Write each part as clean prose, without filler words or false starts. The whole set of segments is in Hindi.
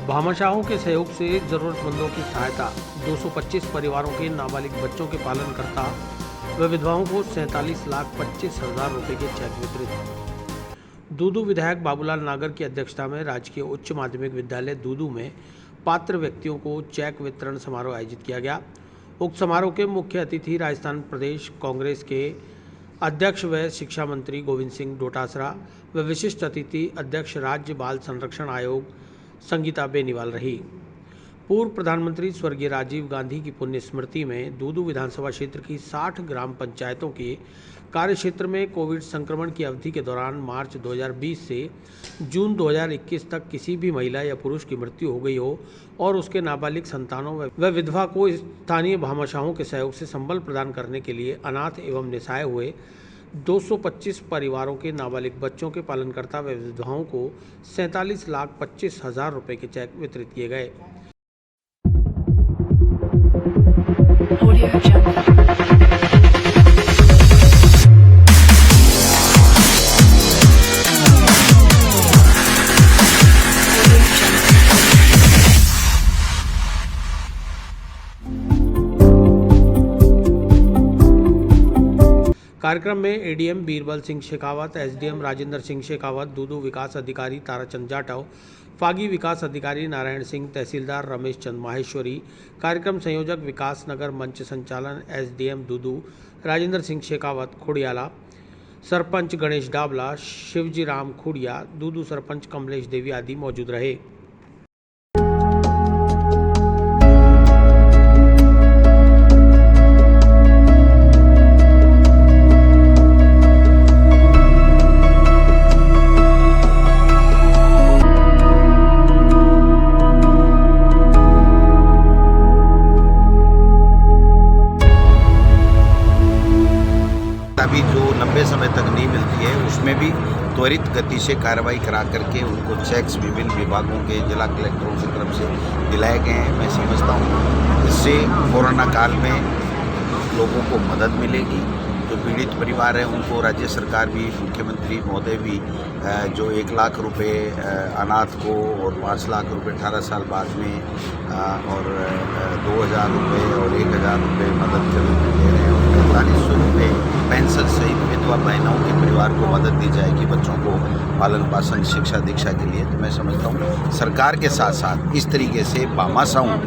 भामाशाहों के सहयोग से जरूरतमंदों की सहायता। 225 परिवारों के नाबालिग बच्चों के पालनकर्ता व विधवाओं को 47,25,000 रुपये के चेक वितरित। दूदू विधायक बाबूलाल नागर की अध्यक्षता में राजकीय उच्च माध्यमिक विद्यालय दूदू में पात्र व्यक्तियों को चेक वितरण समारोह आयोजित किया गया। उक्त समारोह के मुख्य अतिथि राजस्थान प्रदेश कांग्रेस के अध्यक्ष व शिक्षा मंत्री गोविंद सिंह डोटासरा व विशिष्ट अतिथि अध्यक्ष राज्य बाल संरक्षण आयोग संगीता बेनीवाल रही। पूर्व प्रधानमंत्री स्वर्गीय राजीव गांधी की पुण्य स्मृति में दूदू विधानसभा क्षेत्र की 60 ग्राम पंचायतों के कार्य क्षेत्र में कोविड संक्रमण की अवधि के दौरान मार्च 2020 से जून 2021 तक किसी भी महिला या पुरुष की मृत्यु हो गई हो और उसके नाबालिग संतानों व विधवा को स्थानीय भामाशाहों के सहयोग से संबल प्रदान करने के लिए अनाथ एवं निसहाय हुए 225 परिवारों के नाबालिग बच्चों के पालनकर्ता व विधवाओं को 47,25,000 रुपये के चेक वितरित किए गए। कार्यक्रम में एडीएम बीरबल सिंह शेखावत, एसडीएम राजेंद्र सिंह शेखावत, दूदू विकास अधिकारी ताराचंद जाटव, फागी विकास अधिकारी नारायण सिंह, तहसीलदार रमेश चंद माहेश्वरी, कार्यक्रम संयोजक विकास नगर मंच संचालन एसडीएम दूदू राजेंद्र सिंह शेखावत खुड़ियाला, सरपंच गणेश डाबला, शिवजी राम खुड़िया, दूदू सरपंच कमलेश देवी आदि मौजूद रहे। अभी जो लंबे समय तक नहीं मिलती है उसमें भी त्वरित गति से कार्रवाई करा करके उनको चेक्स विभिन्न विभागों के जिला कलेक्टरों की तरफ से दिलाए गए हैं। मैं समझता हूँ इससे कोरोना काल में लोगों को मदद मिलेगी। जो पीड़ित परिवार हैं उनको राज्य सरकार भी, मुख्यमंत्री महोदय भी जो 1 लाख रुपए अनाथ को और 5 लाख रुपए 18 साल बाद में और 2,000 रुपये और 1,000 रुपये मदद के रूप में दे रहे हैं और 4500 रुपये पेंशन सहित विधवा बहनों के परिवार को मदद दी जाएगी बच्चों को पालन पोषण शिक्षा दीक्षा के लिए। तो मैं समझता हूँ सरकार के साथ साथ इस तरीके से भामाशाहों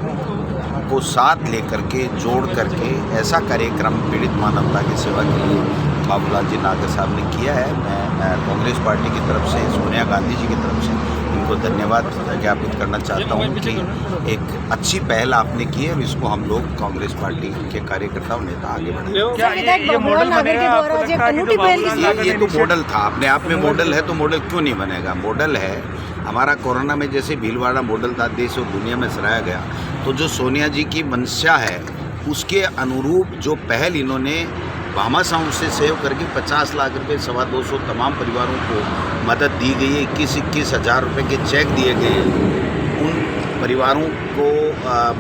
को साथ लेकर के जोड़ करके ऐसा कार्यक्रम पीड़ित मानवता की सेवा के लिए बाबूलाल जी नागर साहब ने किया है। मैं कांग्रेस पार्टी की तरफ से, सोनिया गांधी जी की तरफ से इनको धन्यवाद ज्ञापित करना चाहता हूँ कि एक अच्छी पहल आपने की है और इसको हम लोग कांग्रेस पार्टी के कार्यकर्ता और नेता आगे बढ़े। ये तो मॉडल था, अपने आप में मॉडल है तो मॉडल क्यों नहीं बनेगा। मॉडल है हमारा कोरोना में जैसे भीलवाड़ा मॉडल था, देश और दुनिया में सराहा गया। तो जो सोनिया जी की मंशा है उसके अनुरूप जो पहल इन्होंने भामाशाहों से सहयोग करके 50 लाख रुपए 225 तमाम परिवारों को मदद दी गई है। 21 हज़ार रुपये के चेक दिए गए उन परिवारों को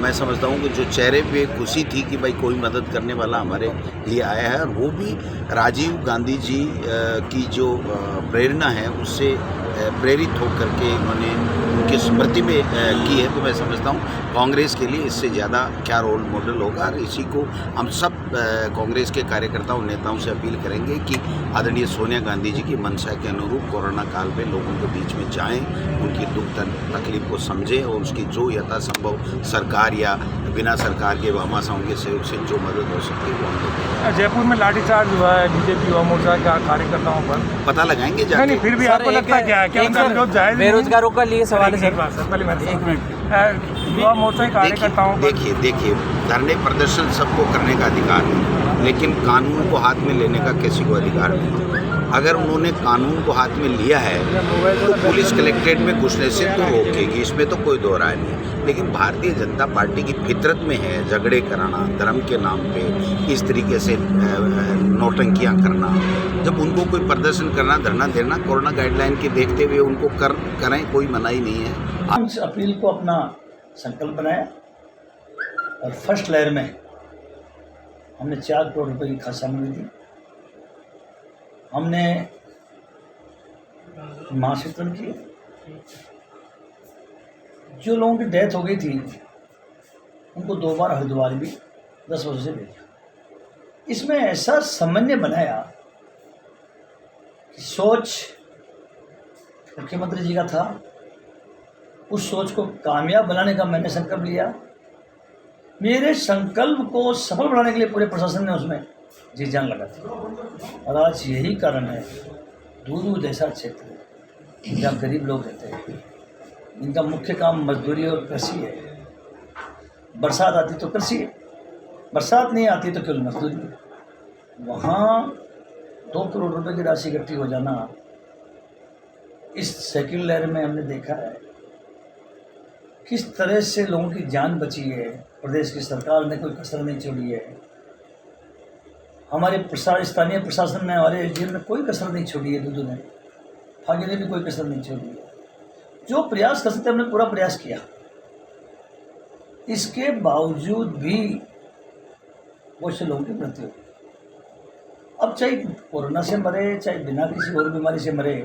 मैं समझता हूँ कि जो चेहरे पे खुशी थी कि भाई कोई मदद करने वाला हमारे लिए आया है और वो भी राजीव गांधी जी की जो प्रेरणा है उससे प्रेरित होकर के उन्होंने उनकी स्मृति में की है। तो मैं समझता हूँ कांग्रेस के लिए इससे ज़्यादा क्या रोल मॉडल होगा और इसी को हम सब कांग्रेस के कार्यकर्ताओं नेताओं से अपील करेंगे कि आदरणीय सोनिया गांधी जी की मंशा के अनुरूप कोरोना काल में लोगों के बीच में जाएं, उनकी दुख तकलीफ को समझें और उसकी जो यथासंभव सरकार या बिना सरकार के भामाशाहों के सहयोग से जो मदद हो सकती है वो हम लोग। जयपुर में लाठीचार्ज हुआ है बीजेपी युवा मोर्चा के कार्यकर्ताओं पर, पता लगाएंगे जाके। नहीं, फिर भी आपको लगता है क्या बेरोजगारों का लिए सवाल है युवा मोर्चा के कार्यकर्ताओं? देखिए धरने प्रदर्शन सबको करने का अधिकार है, लेकिन कानून को हाथ में लेने का किसी को अधिकार नहीं। अगर उन्होंने कानून को हाथ में लिया है तो पुलिस कलेक्ट्रेट में घुसने से तो रोकेगी, इसमें तो कोई दो राय नहीं। लेकिन भारतीय जनता पार्टी की फितरत में है झगड़े कराना, धर्म के नाम पे इस तरीके से नौटंकियां करना। जब उनको कोई प्रदर्शन करना, धरना देना, कोरोना गाइडलाइन के देखते हुए उनको करें, कोई मनाही नहीं है। इस अपील को अपना संकल्प बनाया और फर्स्ट लहर में हमने 4 करोड़ रुपए की खाद सामग्री दी। हमने महावितरण किए। जो लोगों की डेथ हो गई थी उनको 2 बार हरिद्वार भी 10 वर्षों से भेजा। इसमें ऐसा समन्वय बनाया कि सोच मुख्यमंत्री जी का था। उस सोच को कामयाब बनाने का मैंने संकल्प लिया। मेरे संकल्प को सफल बनाने के लिए पूरे प्रशासन ने उसमें जी जान लगा थी। और आज यही कारण है दूर ऐसा क्षेत्र जहाँ गरीब लोग रहते हैं, इनका मुख्य काम मजदूरी और कृषि है। बरसात आती तो कृषि है, बरसात नहीं आती तो केवल मजदूरी है। वहाँ 2 करोड़ रुपए की राशि इकट्ठी हो जाना, इस सेक्युलर लहर में हमने देखा है किस तरह से लोगों की जान बची है। प्रदेश की सरकार ने कोई कसर नहीं छोड़ी है। हमारे स्थानीय प्रशासन ने, हमारे एसडीएम ने कोई कसर नहीं छोड़ी है। दूधू ने, फागी ने भी कोई कसर नहीं छोड़ी है। जो प्रयास कर सकते हमने पूरा प्रयास किया। इसके बावजूद भी बहुत से लोगों की मृत्यु हुई। अब चाहे कोरोना से मरे, चाहे बिना किसी और बीमारी से मरे,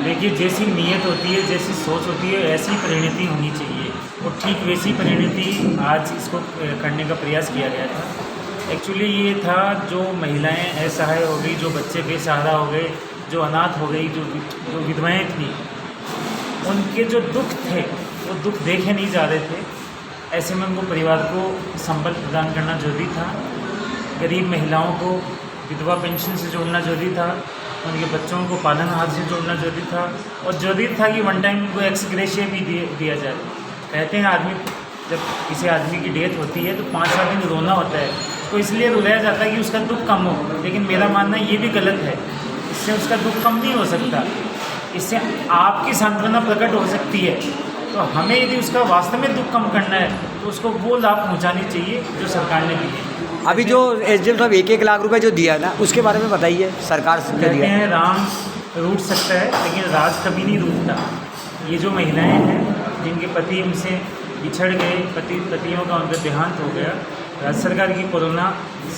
देखिए, जैसी नीयत होती है, जैसी सोच होती है, ऐसी परिणति होनी चाहिए। और ठीक वैसी परिणति आज इसको करने का प्रयास किया गया था। एक्चुअली ये था, जो महिलाएं असहाय हो गई, जो बच्चे बेसहारा हो गए, जो अनाथ हो गई, जो विधवाएं थी, उनके जो दुख थे वो दुख देखे नहीं जा रहे थे। ऐसे में उनको परिवार को संबल प्रदान करना जरूरी था। गरीब महिलाओं को विधवा पेंशन से जोड़ना जरूरी था। उनके बच्चों को पालनहार से जोड़ना जरूरी था। और जरूरी था कि वन टाइम उनको एक्स ग्रेशिया भी दिया जाए। कहते हैं आदमी, जब किसी आदमी की डेथ होती है तो 5-7 दिन रोना होता है, तो इसलिए रुलाया जाता है कि उसका दुख कम हो। लेकिन मेरा मानना ये भी गलत है। इससे उसका दुख कम नहीं हो सकता, इससे आपकी सांत्वना प्रकट हो सकती है। तो हमें यदि उसका वास्तव में दुख कम करना है तो उसको वो लाभ पहुँचानी चाहिए जो सरकार ने दिए। अभी जो एसडीएम साहब 1-1 लाख रुपए जो दिया ना, उसके बारे में बताइए। सरकार से कहते हैं राम रूठ सकता है लेकिन राज कभी नहीं रूठता। ये जो महिलाएं हैं जिनके पति उनसे बिछड़ गए, पतियों का उनका देहांत हो गया, राज्य सरकार की कोरोना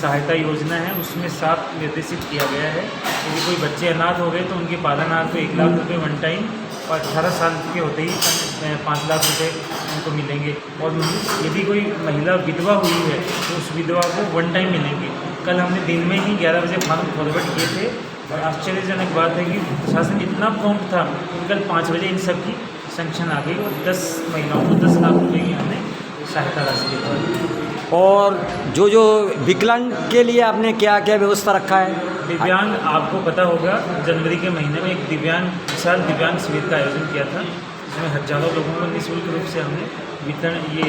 सहायता योजना है, उसमें साफ निर्देशित किया गया है। यदि कोई बच्चे अनाथ हो गए तो उनके पालनहार को 1 लाख रुपये वन टाइम, और 18 साल के होते ही 5 लाख रुपए उनको मिलेंगे। और यदि कोई महिला विधवा हुई है तो उस विधवा को वन टाइम मिलेंगे। कल हमने दिन में ही 11 बजे फॉर्म फॉरवर्ड किए थे। और आश्चर्यजनक बात है कि प्रशासन इतना प्रॉम्प्ट था, कल 5 बजे इन सब की सैंक्शन आ गई और 10 महिलाओं को 10 लाख रुपये की हमने सहायता राशि दी। और जो विकलांग के लिए आपने क्या क्या व्यवस्था रखा है? दिव्यांग, आपको पता होगा जनवरी के महीने में एक विशाल दिव्यांग शिविर का आयोजन किया था, जिसमें हजारों लोगों को निःशुल्क रूप से हमने वितरण, ये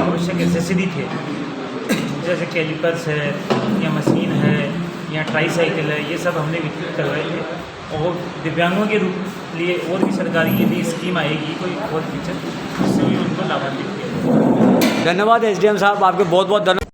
आवश्यक एसेसरी थे जैसे कैलिपर्स है या मशीन है या ट्राईसाइकिल है, ये सब हमने वितरित करवाए थे। और दिव्यांगों के लिए और भी सरकारी यदि स्कीम आएगी कोई और फीचर, उससे भी उनको लाभान्वित किया। धन्यवाद एसडीएम साहब, आपके बहुत बहुत धन्यवाद।